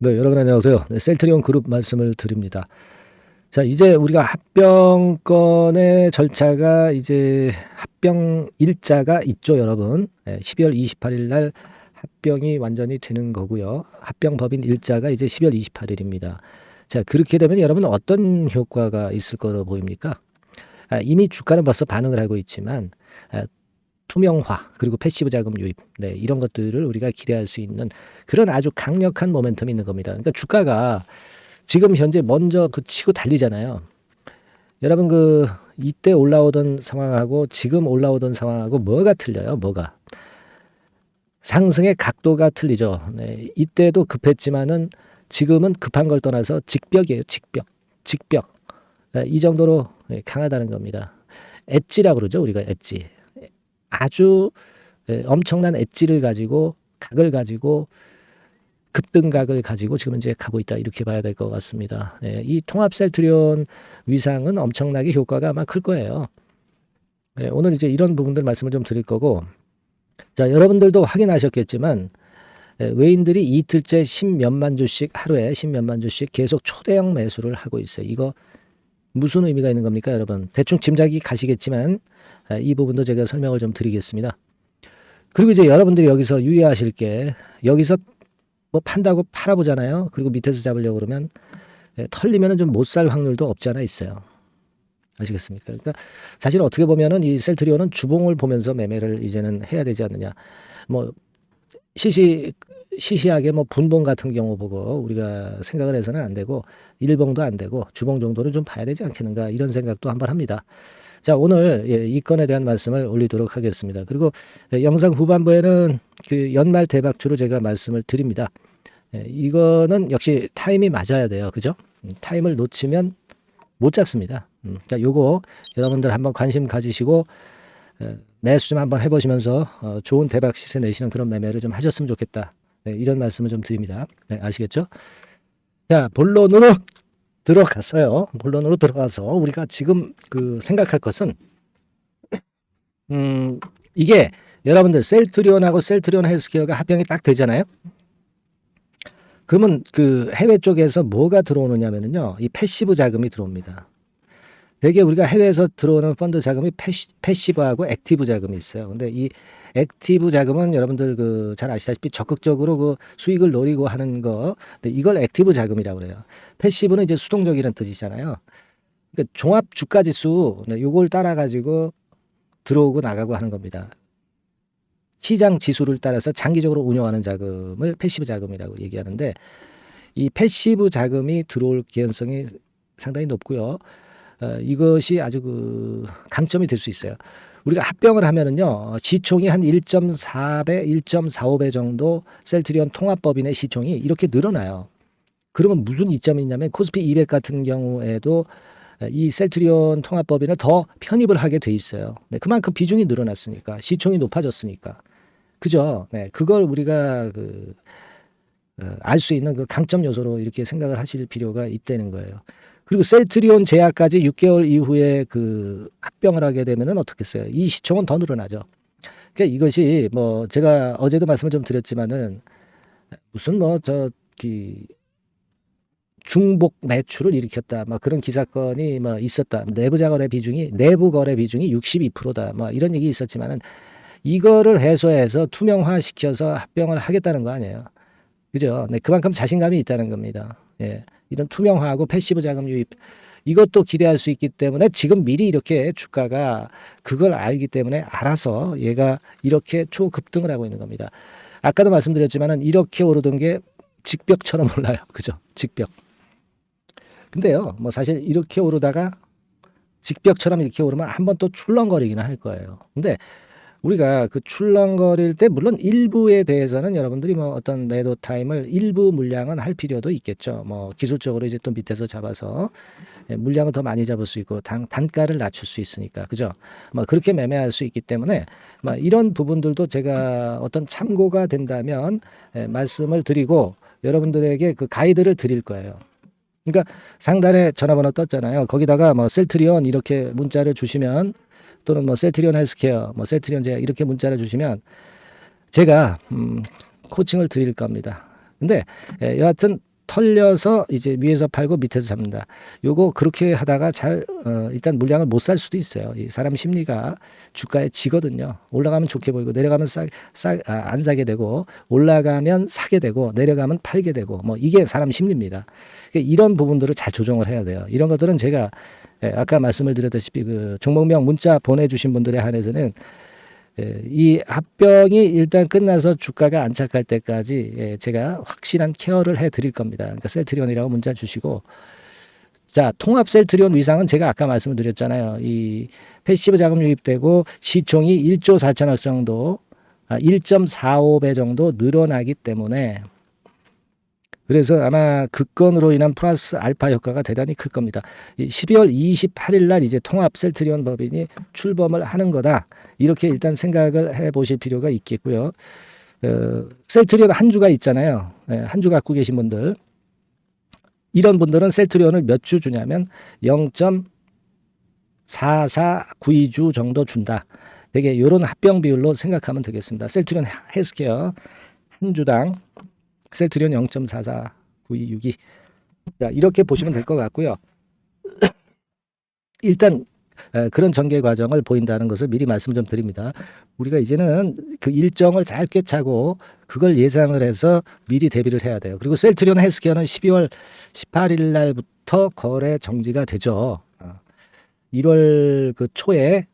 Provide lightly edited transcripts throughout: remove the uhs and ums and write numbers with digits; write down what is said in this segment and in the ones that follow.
네, 여러분 안녕하세요. 네, 셀트리온 그룹 말씀을 드립니다. 자, 이제 우리가 합병권의 절차가 이제 합병 일자가 있죠, 여러분. 12월 28일 날 합병이 완전히 되는 거고요. 합병법인 일자가 이제 12월 28일입니다. 자, 그렇게 되면 여러분 어떤 효과가 있을 거로 보입니까? 이미 주가는 벌써 반응을 하고 있지만 투명화 그리고 패시브 자금 유입 이런 것들을 우리가 기대할 수 있는 그런 아주 강력한 모멘텀이 있는 겁니다. 그러니까 주가가 지금 현재 먼저 그 치고 달리잖아요. 여러분 이때 올라오던 상황하고 지금 올라오던 상황하고 뭐가 틀려요? 뭐가? 상승의 각도가 틀리죠. 네, 이때도 급했지만은 지금은 급한 걸 떠나서 직벽이에요. 직벽. 이 정도로 강하다는 겁니다. 엣지라고 그러죠. 우리가 엣지. 아주 엄청난 엣지를 가지고 각을 가지고 급등각을 가지고 지금 이제 가고 있다 이렇게 봐야 될 것 같습니다. 이 통합 셀트리온 위상은 엄청나게 효과가 아마 클 거예요. 오늘 이제 이런 부분들 말씀을 좀 드릴 거고, 자 여러분들도 확인하셨겠지만 외인들이 이틀째 10몇만 주씩 하루에 10몇만 주씩 계속 초대형 매수를 하고 있어요. 이거 무슨 의미가 있는 겁니까, 여러분? 대충 짐작이 가시겠지만 이 부분도 제가 설명을 좀 드리겠습니다. 그리고 이제 여러분들이 여기서 유의하실 게, 여기서 뭐 판다고 팔아보잖아요. 그리고 밑에서 잡으려고 그러면 털리면은 좀 못 살 확률도 없지 않아 있어요. 아시겠습니까? 그러니까 사실 어떻게 보면은 이 셀트리온은 주봉을 보면서 매매를 이제는 해야 되지 않느냐. 뭐 시시하게 뭐 분봉 같은 경우 보고 우리가 생각을 해서는 안 되고, 일봉도 안 되고 주봉 정도는 좀 봐야 되지 않겠는가, 이런 생각도 한번 합니다. 자, 오늘 이 건에 대한 말씀을 올리도록 하겠습니다. 그리고 영상 후반부에는 그 연말 대박주로 제가 말씀을 드립니다. 이거는 역시 타임이 맞아야 돼요. 그죠? 타임을 놓치면 못 잡습니다. 자, 요거 여러분들 한번 관심 가지시고 매수 좀 한번 해보시면서 좋은 대박 시세 내시는 그런 매매를 좀 하셨으면 좋겠다. 이런 말씀을 좀 드립니다. 아시겠죠? 자, 본론으로 들어갔어요. 본론으로 들어가서 우리가 지금 생각할 것은 이게 여러분들 셀트리온하고 셀트리온 헬스케어가 합병이 딱 되잖아요. 그러면 그 해외 쪽에서 뭐가 들어오느냐면요, 이 패시브 자금이 들어옵니다. 대개 우리가 해외에서 들어오는 펀드 자금이 패시브하고 액티브 자금이 있어요. 근데 이 액티브 자금은 여러분들 잘 아시다시피 적극적으로 그 수익을 노리고 하는 거, 근데 이걸 액티브 자금이라고 그래요. 패시브는 이제 수동적이라는 뜻이잖아요. 그러니까 종합 주가 지수, 요걸 따라 가지고 들어오고 나가고 하는 겁니다. 시장 지수를 따라서 장기적으로 운영하는 자금을 패시브 자금이라고 얘기하는데, 이 패시브 자금이 들어올 개연성이 상당히 높고요. 이것이 아주 강점이 될 수 있어요. 우리가 합병을 하면은요, 시총이 한 1.4배, 1.45배 정도 셀트리온 통합법인의 시총이 이렇게 늘어나요. 그러면 무슨 이점이 있냐면 코스피 200 같은 경우에도 이 셀트리온 통합법인을 더 편입을 하게 돼 있어요. 그만큼 비중이 늘어났으니까, 시총이 높아졌으니까. 그죠? 그걸 우리가 알 수 있는 그 강점 요소로 이렇게 생각을 하실 필요가 있다는 거예요. 그리고 셀트리온 제약까지 6개월 이후에 합병을 하게 되면은 어떻겠어요? 이 시총은 더 늘어나죠. 그러니까 이것이 뭐 제가 어제도 말씀을 좀 드렸지만은 무슨 중복 매출을 일으켰다, 뭐 그런 기사건이 뭐 있었다. 내부 거래 비중이 62%다. 뭐 이런 얘기 있었지만은 이거를 해소해서 투명화 시켜서 합병을 하겠다는 거 아니에요. 그죠? 그만큼 자신감이 있다는 겁니다. 이런 투명화하고 패시브 자금 유입, 이것도 기대할 수 있기 때문에 지금 미리 이렇게 주가가 그걸 알기 때문에 알아서 얘가 이렇게 초급등을 하고 있는 겁니다. 아까도 말씀드렸지만은 이렇게 오르던 게 직벽처럼 올라요. 그죠? 직벽. 근데요, 뭐 사실 이렇게 오르다가 직벽처럼 이렇게 오르면 한번 또 출렁거리기는 할 거예요. 근데 우리가 출렁거릴 때 물론 일부에 대해서는 여러분들이 뭐 어떤 매도 타임을 일부 물량은 할 필요도 있겠죠. 뭐 기술적으로 이제 또 밑에서 잡아서 물량을 더 많이 잡을 수 있고 단가를 낮출 수 있으니까, 그죠? 뭐 그렇게 매매할 수 있기 때문에 뭐 이런 부분들도 제가 어떤 참고가 된다면 말씀을 드리고 여러분들에게 그 가이드를 드릴 거예요. 그러니까 상단에 전화번호 떴잖아요. 거기다가 뭐 셀트리온 이렇게 문자를 주시면, 또는 뭐 셀트리온 헬스케어, 뭐 셀트리온 제약 이렇게 문자를 주시면 제가 코칭을 드릴 겁니다. 근데 여하튼 털려서 이제 위에서 팔고 밑에서 잡는다. 요거 그렇게 하다가 일단 물량을 못 살 수도 있어요. 이 사람 심리가 주가에 지거든요. 올라가면 좋게 보이고 내려가면 안 사게 되고, 올라가면 사게 되고 내려가면 팔게 되고, 뭐 이게 사람 심리입니다. 그러니까 이런 부분들을 잘 조정을 해야 돼요. 이런 것들은 제가 아까 말씀을 드렸다시피 그 종목명 문자 보내주신 분들에 한해서는 이 합병이 일단 끝나서 주가가 안착할 때까지 제가 확실한 케어를 해드릴 겁니다. 그러니까 셀트리온이라고 문자 주시고, 자, 통합 셀트리온 위상은 제가 아까 말씀을 드렸잖아요. 이 패시브 자금 유입되고 시총이 1조 4천억 정도, 1.45배 정도 늘어나기 때문에, 그래서 아마 그 건으로 인한 플러스 알파 효과가 대단히 클 겁니다. 12월 28일 날 이제 통합 셀트리온 법인이 출범을 하는 거다. 이렇게 일단 생각을 해 보실 필요가 있겠고요. 셀트리온 한 주가 있잖아요. 한 주 갖고 계신 분들. 이런 분들은 셀트리온을 몇 주 주냐면 0.4492주 정도 준다. 되게 이런 합병 비율로 생각하면 되겠습니다. 셀트리온 헬스케어 한 주당 셀트리온 0.449262. 자, 이렇게 보시면 될 것 같고요. 일단 그런 전개 과정을 보인다는 것을 미리 말씀 좀 드립니다. 우리가 이제는 그 일정을 잘 꿰차고 그걸 예상을 해서 미리 대비를 해야 돼요. 그리고 셀트리온 헬스케어는 12월 18일 날부터 거래 정지가 되죠. 1월 그 초에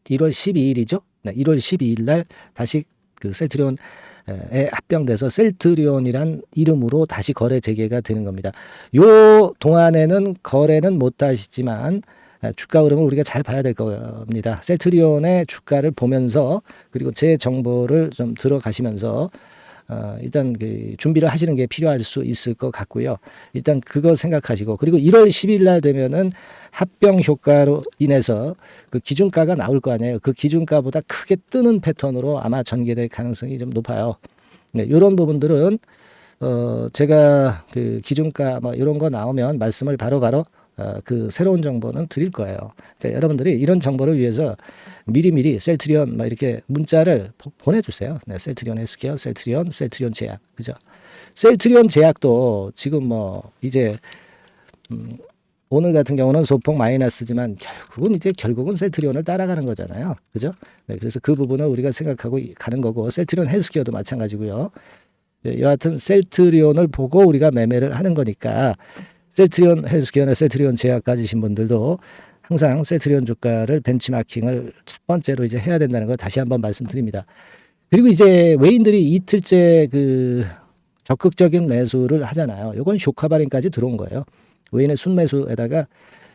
1월 12일이죠. 네, 1월 12일 날 다시 그 셀트리온에 합병돼서 셀트리온이란 이름으로 다시 거래 재개가 되는 겁니다. 요 동안에는 거래는 못 하시지만 주가 흐름을 우리가 잘 봐야 될 겁니다. 셀트리온의 주가를 보면서, 그리고 제 정보를 좀 들어가시면서 일단 그 준비를 하시는 게 필요할 수 있을 것 같고요. 일단 그거 생각하시고, 그리고 1월 10일 날 되면은 합병 효과로 인해서 그 기준가가 나올 거 아니에요. 그 기준가보다 크게 뜨는 패턴으로 아마 전개될 가능성이 좀 높아요. 네, 이런 부분들은 제가 그 기준가 뭐 이런 거 나오면 말씀을 바로바로 그 새로운 정보는 드릴 거예요. 그러니까 여러분들이 이런 정보를 위해서 미리미리 셀트리온 막 이렇게 문자를 보내주세요. 네, 셀트리온 헬스케어, 셀트리온 제약, 그죠? 셀트리온 제약도 지금 뭐 이제 오늘 같은 경우는 소폭 마이너스지만 결국은 셀트리온을 따라가는 거잖아요, 그죠? 네, 그래서 그 부분을 우리가 생각하고 가는 거고, 셀트리온 헬스케어도 마찬가지고요. 네, 여하튼 셀트리온을 보고 우리가 매매를 하는 거니까. 셀트리온 헬스케어나 셀트리온 제약 가지신 분들도 항상 셀트리온 주가를 벤치마킹을 첫 번째로 이제 해야 된다는 걸 다시 한번 말씀드립니다. 그리고 이제 외인들이 이틀째 그 적극적인 매수를 하잖아요. 이건 숏카바링까지 들어온 거예요. 외인의 순매수에다가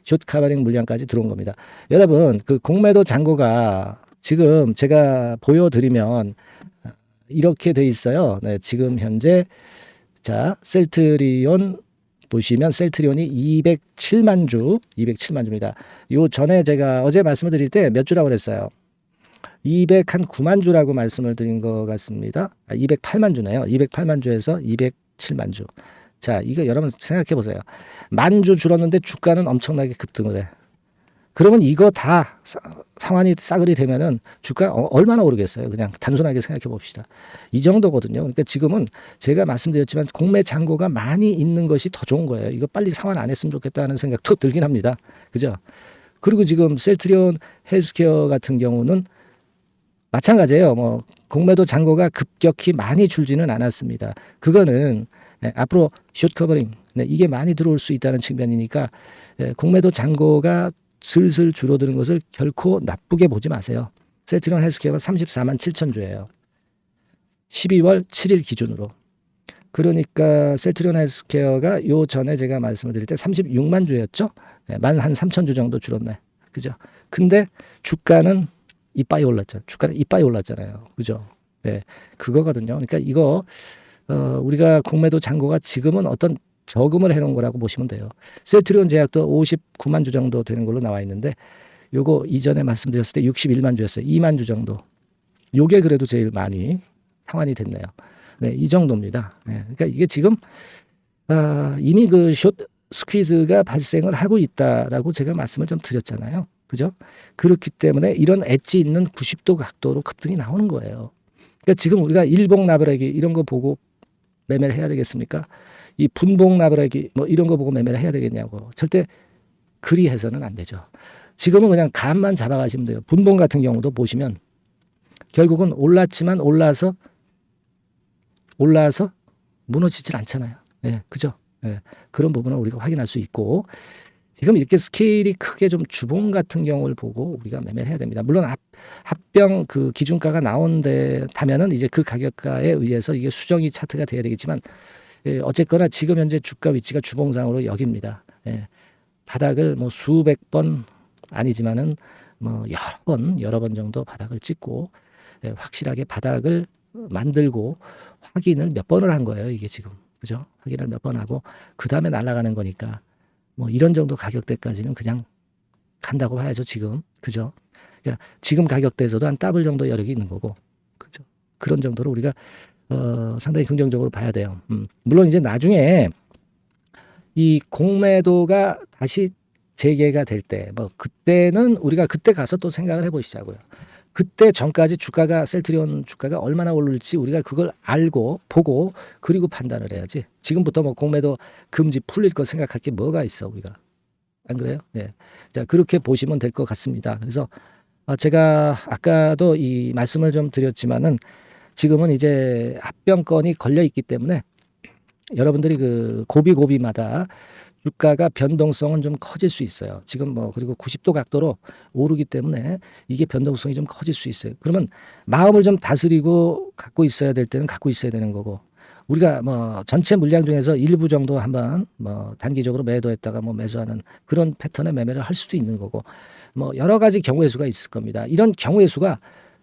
숏카바링 물량까지 들어온 겁니다. 여러분, 그 공매도 잔고가 지금 제가 보여드리면 이렇게 돼 있어요. 네, 지금 현재 자, 셀트리온 보시면 셀트리온이 207만 주입니다. 요 전에 제가 어제 말씀을 드릴 때 몇 주라고 그랬어요? 209만 주라고 말씀을 드린 것 같습니다. 208만 주네요. 208만 주에서 207만 주. 자, 이거 여러분 생각해 보세요. 만 주 줄었는데 주가는 엄청나게 급등을 해. 그러면 이거 다 상환이 싸그리 되면은 주가 얼마나 오르겠어요? 그냥 단순하게 생각해 봅시다. 이 정도거든요. 그러니까 지금은 제가 말씀드렸지만 공매 잔고가 많이 있는 것이 더 좋은 거예요. 이거 빨리 상환 안 했으면 좋겠다는 생각도 들긴 합니다. 그죠? 그리고 지금 셀트리온 헬스케어 같은 경우는 마찬가지예요. 뭐 공매도 잔고가 급격히 많이 줄지는 않았습니다. 그거는 앞으로 숏 커버링 이게 많이 들어올 수 있다는 측면이니까 공매도 잔고가 슬슬 줄어드는 것을 결코 나쁘게 보지 마세요. 셀트리온 헬스케어가 34만 7천 주예요. 12월 7일 기준으로. 그러니까 셀트리온 헬스케어가 요 전에 제가 말씀을 드릴 때 36만 주였죠. 만 한 3천 주 정도 줄었네. 그죠? 근데 주가는 이빠이 올랐잖아요. 그죠? 네, 그거거든요. 그러니까 이거 우리가 공매도 잔고가 지금은 어떤 저금을 해놓은 거라고 보시면 돼요. 셀트리온 제약도 59만 주 정도 되는 걸로 나와 있는데, 요거 이전에 말씀드렸을 때 61만 주였어요. 2만 주 정도. 요게 그래도 제일 많이 상환이 됐네요. 네, 이 정도입니다. 네, 그러니까 이게 지금 이미 그 숏 스퀴즈가 발생을 하고 있다라고 제가 말씀을 좀 드렸잖아요. 그죠? 그렇기 때문에 이런 엣지 있는 90도 각도로 급등이 나오는 거예요. 그러니까 지금 우리가 일봉 나부라기 이런 거 보고 매매를 해야 되겠습니까? 이 분봉 나부라기 뭐 이런 거 보고 매매를 해야 되겠냐고. 절대 그리 해서는 안 되죠. 지금은 그냥 감만 잡아가시면 돼요. 분봉 같은 경우도 보시면 결국은 올랐지만 올라서 무너지질 않잖아요. 예, 그죠? 예, 그런 부분을 우리가 확인할 수 있고, 지금 이렇게 스케일이 크게 좀 주봉 같은 경우를 보고 우리가 매매를 해야 됩니다. 물론 합병 그 기준가가 나온다면은 이제 그 가격가에 의해서 이게 수정이 차트가 돼야 되겠지만, 예, 어쨌거나 지금 현재 주가 위치가 주봉상으로 여깁니다. 예, 바닥을 뭐 수백 번 아니지만은 뭐 여러 번 정도 바닥을 찍고, 예, 확실하게 바닥을 만들고 확인을 몇 번을 한 거예요. 이게 지금, 그죠? 확인을 몇 번 하고 그 다음에 날아가는 거니까 뭐 이런 정도 가격대까지는 그냥 간다고 봐야죠. 지금, 그죠? 그러니까 지금 가격대에서도 한 더블 정도 여력이 있는 거고, 그죠? 그런 정도로 우리가 상당히 긍정적으로 봐야 돼요. 물론 이제 나중에 이 공매도가 다시 재개가 될 때, 뭐 그때는 우리가 그때 가서 또 생각을 해보시자고요. 그때 전까지 주가가, 셀트리온 주가가 얼마나 오를지 우리가 그걸 알고 보고 그리고 판단을 해야지. 지금부터 뭐 공매도 금지 풀릴 거 생각할 게 뭐가 있어, 우리가. 안 그래요? 네. 자, 그렇게 보시면 될 것 같습니다. 그래서 제가 아까도 이 말씀을 좀 드렸지만은 지금은 이제 합병권이 걸려 있기 때문에 여러분들이 그 고비마다 주가가 변동성은 좀 커질 수 있어요. 지금 뭐 그리고 90도 각도로 오르기 때문에 이게 변동성이 좀 커질 수 있어요. 그러면 마음을 좀 다스리고 갖고 있어야 될 때는 갖고 있어야 되는 거고, 우리가 뭐 전체 물량 중에서 일부 정도 한번 뭐 단기적으로 매도했다가 뭐 매수하는 그런 패턴의 매매를 할 수도 있는 거고, 뭐 여러 가지 경우의 수가 있을 겁니다. 이런 경우의 수가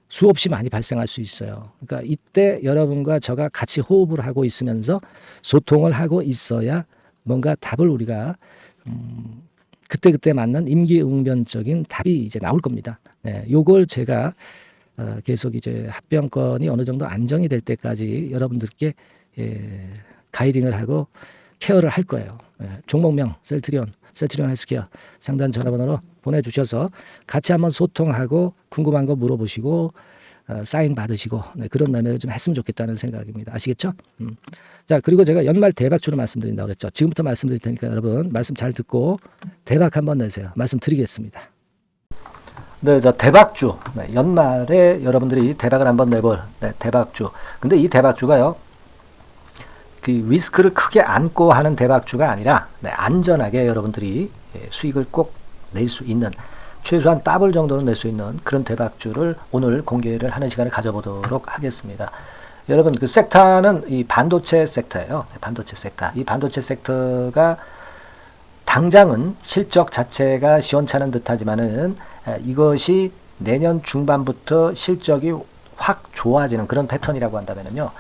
수없이 많이 발생할 수 있어요. 그러니까 이때 여러분과 저가 같이 호흡을 하고 있으면서 소통을 하고 있어야 뭔가 답을 우리가 그때그때 맞는 임기응변적인 답이 이제 나올 겁니다. 네, 요걸 제가 계속 이제 합병권이 어느 정도 안정이 될 때까지 여러분들께 가이딩을 하고 케어를 할 거예요. 종목명 셀트리온 헬스케어 상단 전화번호로 보내주셔서 같이 한번 소통하고 궁금한 거 물어보시고 사인 받으시고, 네, 그런 매매를 좀 했으면 좋겠다는 생각입니다. 아시겠죠? 자, 그리고 제가 연말 대박주로 말씀드린다고 그랬죠. 지금부터 말씀드릴 테니까 여러분 말씀 잘 듣고 대박 한번 내세요. 말씀드리겠습니다. 네, 자, 대박주. 네, 연말에 여러분들이 대박을 한번 내볼, 네, 대박주. 근데 이 대박주가요, 그 리스크를 크게 안고 하는 대박주가 아니라, 네, 안전하게 여러분들이 수익을 꼭 낼 수 있는, 최소한 더블 정도는 낼 수 있는 그런 대박주를 오늘 공개를 하는 시간을 가져보도록 하겠습니다. 여러분, 그 섹터는 이 반도체 섹터예요. 반도체 섹터. 이 반도체 섹터가 당장은 실적 자체가 시원찮은 듯하지만은 이것이 내년 중반부터 실적이 확 좋아지는 그런 패턴이라고 한다면요,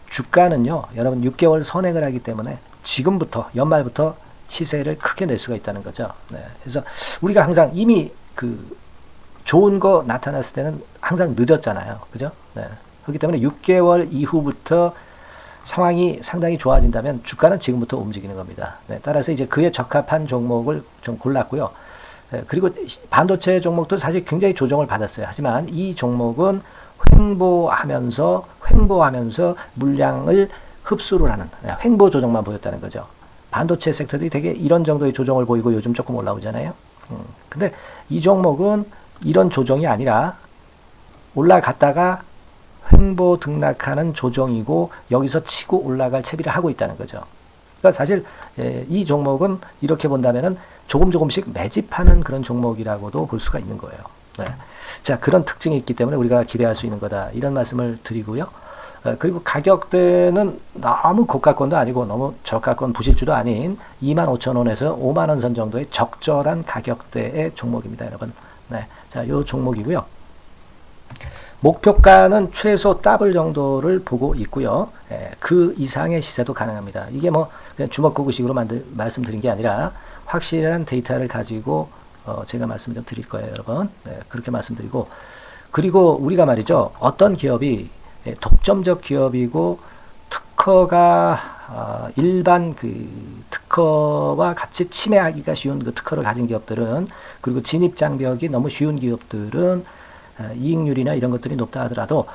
주가는요, 여러분 6개월 선행을 하기 때문에 지금부터 연말부터 시세를 크게 낼 수가 있다는 거죠. 네. 그래서 우리가 항상 이미 그 좋은 거 나타났을 때는 항상 늦었잖아요. 그죠? 네. 그렇기 때문에 6개월 이후부터 상황이 상당히 좋아진다면 주가는 지금부터 움직이는 겁니다. 네. 따라서 이제 그에 적합한 종목을 좀 골랐고요. 네. 그리고 반도체 종목도 사실 굉장히 조정을 받았어요. 하지만 이 종목은 횡보하면서 물량을 흡수를 하는 횡보 조정만 보였다는 거죠. 반도체 섹터들이 되게 이런 정도의 조정을 보이고 요즘 조금 올라오잖아요. 근데 이 종목은 이런 조정이 아니라 올라갔다가 횡보 등락하는 조정이고 여기서 치고 올라갈 채비를 하고 있다는 거죠. 그러니까 사실 이 종목은 이렇게 본다면은 조금씩 매집하는 그런 종목이라고도 볼 수가 있는 거예요. 네. 자, 그런 특징이 있기 때문에 우리가 기대할 수 있는 거다, 이런 말씀을 드리고요. 그리고 가격대는 너무 고가권도 아니고 너무 저가권 부실주도 아닌 25,000원에서 50,000원 선 정도의 적절한 가격대의 종목입니다, 여러분. 네. 자, 요 종목이고요. 목표가는 최소 더블 정도를 보고 있고요. 그 이상의 시세도 가능합니다. 이게 뭐 그냥 주먹구구식으로 말씀드린 게 아니라 확실한 데이터를 가지고 제가 말씀 좀 드릴 거예요, 여러분. 네, 그렇게 말씀드리고, 그리고 우리가 말이죠, 어떤 기업이 독점적 기업이고 특허가 일반 그 특허와 같이 침해하기가 쉬운 그 특허를 가진 기업들은, 그리고 진입 장벽이 너무 쉬운 기업들은 이익률이나 이런 것들이 높다 하더라도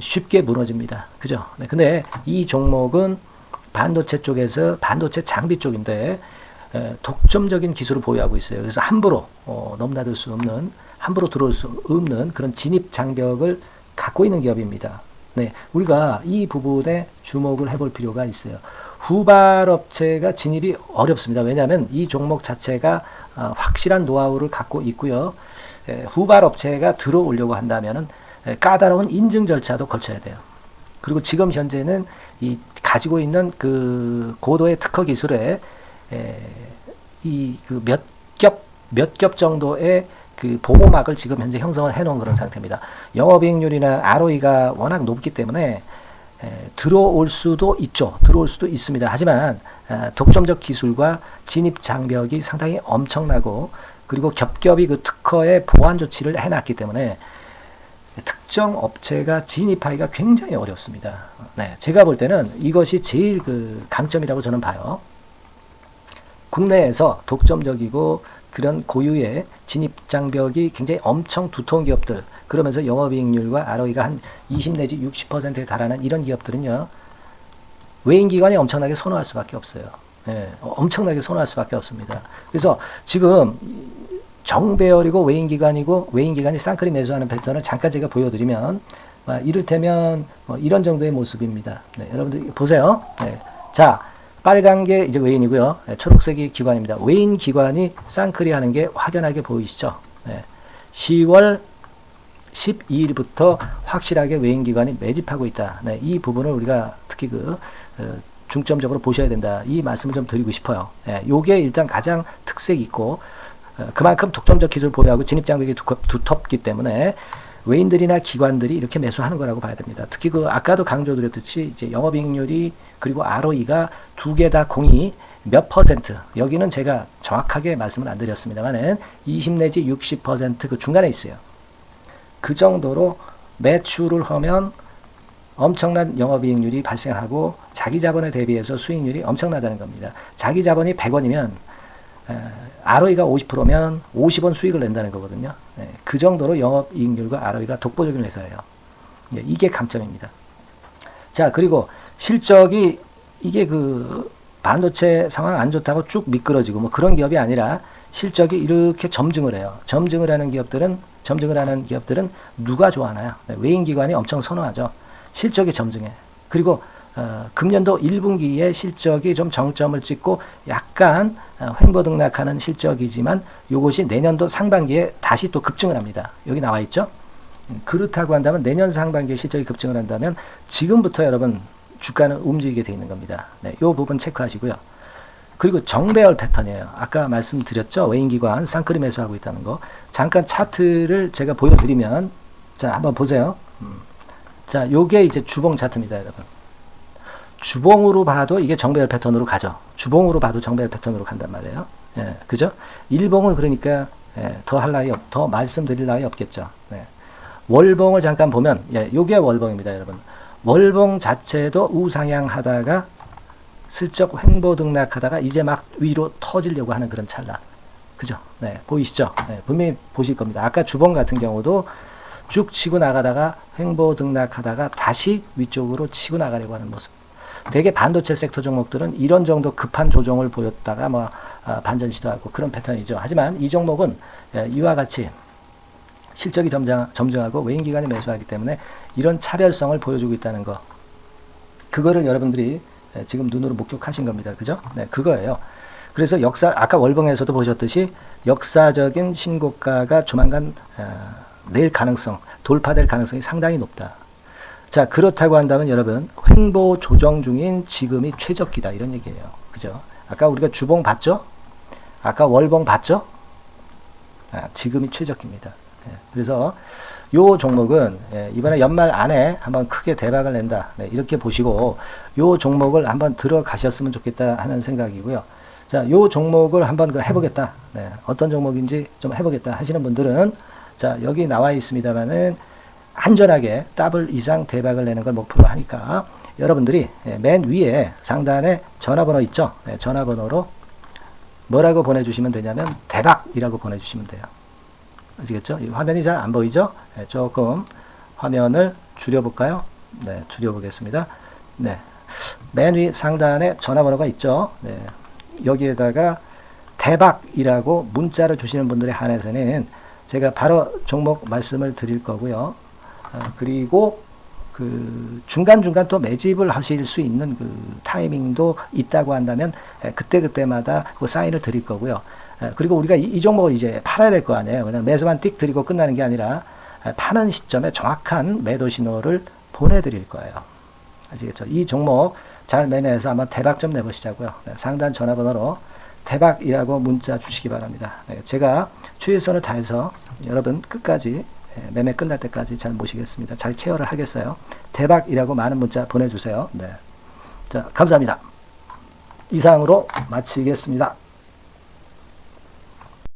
쉽게 무너집니다. 그죠? 네, 근데 이 종목은 반도체 쪽에서 반도체 장비 쪽인데 독점적인 기술을 보유하고 있어요. 그래서 함부로 넘나들 수 없는, 함부로 들어올 수 없는 그런 진입 장벽을 갖고 있는 기업입니다. 네, 우리가 이 부분에 주목을 해볼 필요가 있어요. 후발업체가 진입이 어렵습니다. 왜냐하면 이 종목 자체가 확실한 노하우를 갖고 있고요. 후발업체가 들어오려고 한다면은 까다로운 인증 절차도 거쳐야 돼요. 그리고 지금 현재는 이 가지고 있는 그 고도의 특허 기술에 이 그 몇 겹 정도의 그 보호막을 지금 현재 형성을 해놓은 그런 상태입니다. 영업이익률이나 ROE가 워낙 높기 때문에 들어올 수도 있죠. 들어올 수도 있습니다. 하지만 독점적 기술과 진입 장벽이 상당히 엄청나고, 그리고 겹겹이 그 특허의 보완 조치를 해놨기 때문에 특정 업체가 진입하기가 굉장히 어렵습니다. 네, 제가 볼 때는 이것이 제일 그 강점이라고 저는 봐요. 국내에서 독점적이고 그런 고유의 진입 장벽이 굉장히 엄청 두터운 기업들, 그러면서 영업이익률과 ROE가 한 20 내지 60%에 달하는 이런 기업들은요, 외인기관이 엄청나게 선호할 수밖에 없어요. 예, 엄청나게 선호할 수밖에 없습니다. 그래서 지금 정배열이고 외인기관이고, 외인기관이 쌍끌이 매수하는 패턴을 잠깐 제가 보여드리면, 이를테면 이런 정도의 모습입니다. 네, 여러분들 보세요. 네, 자, 빨간 게 이제 외인이고요. 네, 초록색이 기관입니다. 외인 기관이 쌍끌이 하는 게 확연하게 보이시죠? 네, 10월 12일부터 확실하게 외인 기관이 매집하고 있다. 네, 이 부분을 우리가 특히 중점적으로 보셔야 된다. 이 말씀을 좀 드리고 싶어요. 네, 요게 일단 가장 특색이 있고, 그만큼 독점적 기술을 보유하고 진입 장벽이 두텁기 때문에 외인들이나 기관들이 이렇게 매수하는 거라고 봐야 됩니다. 특히 아까도 강조드렸듯이 이제 영업이익률이 그리고 ROE가 두 개 다 공이 몇 퍼센트, 여기는 제가 정확하게 말씀을 안 드렸습니다만은 20 내지 60% 그 중간에 있어요. 그 정도로 매출을 하면 엄청난 영업이익률이 발생하고 자기 자본에 대비해서 수익률이 엄청나다는 겁니다. 자기 자본이 100원이면 ROE가 50%면 50원 수익을 낸다는 거거든요. 네, 그 정도로 영업이익률과 ROE가 독보적인 회사예요. 네, 이게 강점입니다. 자, 그리고 실적이 이게 반도체 상황 안 좋다고 쭉 미끄러지고 뭐 그런 기업이 아니라 실적이 이렇게 점증을 해요. 점증을 하는 기업들은 누가 좋아하나요? 네, 외인기관이 엄청 선호하죠. 실적이 점증해. 그리고 금년도 1분기에 실적이 좀 정점을 찍고 약간 횡보등락하는 실적이지만 이것이 내년도 상반기에 다시 또 급증을 합니다. 여기 나와 있죠? 그렇다고 한다면 내년 상반기에 실적이 급증을 한다면 지금부터 여러분 주가는 움직이게 되어 있는 겁니다. 네, 이 부분 체크하시고요. 그리고 정배열 패턴이에요. 아까 말씀드렸죠? 외인기관 쌍끌이 매수하고 있다는 거. 잠깐 차트를 제가 보여드리면, 자, 한번 보세요. 자, 요게 이제 주봉 차트입니다, 여러분. 주봉으로 봐도 이게 정배열 패턴으로 가죠. 주봉으로 봐도 정배열 패턴으로 간단 말이에요. 예, 그죠? 일봉은 그러니까 더 말씀드릴 나위 없겠죠. 네. 월봉을 잠깐 보면, 요게 월봉입니다, 여러분. 월봉 자체도 우상향 하다가 슬쩍 횡보등락하다가 이제 막 위로 터지려고 하는 그런 찰나. 그죠? 네, 보이시죠? 네, 분명히 보실 겁니다. 아까 주봉 같은 경우도 쭉 치고 나가다가 횡보등락하다가 다시 위쪽으로 치고 나가려고 하는 모습. 대개 반도체 섹터 종목들은 이런 정도 급한 조정을 보였다가 반전 시도하고 그런 패턴이죠. 하지만 이 종목은 이와 같이 실적이 점증하고 외인기관이 매수하기 때문에 이런 차별성을 보여주고 있다는 거. 그거를 여러분들이 지금 눈으로 목격하신 겁니다. 그죠? 네, 그거예요. 그래서 아까 월봉에서도 보셨듯이 역사적인 신고가가 조만간 돌파될 가능성이 상당히 높다. 자, 그렇다고 한다면 여러분, 횡보 조정 중인 지금이 최적기다. 이런 얘기예요. 그죠? 아까 우리가 주봉 봤죠? 아까 월봉 봤죠? 지금이 최적기입니다. 그래서 요 종목은 이번에 연말 안에 한번 크게 대박을 낸다. 네, 이렇게 보시고 요 종목을 한번 들어가셨으면 좋겠다 하는 생각이고요. 자, 요 종목을 한번 해보겠다. 네, 어떤 종목인지 좀 해보겠다 하시는 분들은 자, 여기 나와 있습니다만은 안전하게 더블 이상 대박을 내는 걸 목표로 하니까 여러분들이 맨 위에 상단에 전화번호 있죠? 네, 전화번호로 뭐라고 보내주시면 되냐면 대박이라고 보내주시면 돼요. 아시겠죠? 이 화면이 잘 안 보이죠? 네, 조금 화면을 줄여볼까요? 네, 줄여보겠습니다. 네, 맨 위 상단에 전화번호가 있죠. 네. 여기에다가 대박이라고 문자를 주시는 분들에 한해서는 제가 바로 종목 말씀을 드릴 거고요. 그리고 그 중간중간 또 매집을 하실 수 있는 그 타이밍도 있다고 한다면 그때그때마다 그 사인을 드릴 거고요. 그리고 우리가 이 종목을 이제 팔아야 될 거 아니에요. 그냥 매수만 띡 드리고 끝나는 게 아니라 파는 시점에 정확한 매도 신호를 보내드릴 거예요. 아시겠죠? 이 종목 잘 매매해서 한번 대박 좀 내보시자고요. 상단 전화번호로 대박이라고 문자 주시기 바랍니다. 제가 최선을 다해서 여러분 끝까지 매매 끝날 때까지 잘 모시겠습니다. 잘 케어를 하겠어요. 대박이라고 많은 문자 보내주세요. 네. 자, 감사합니다. 이상으로 마치겠습니다.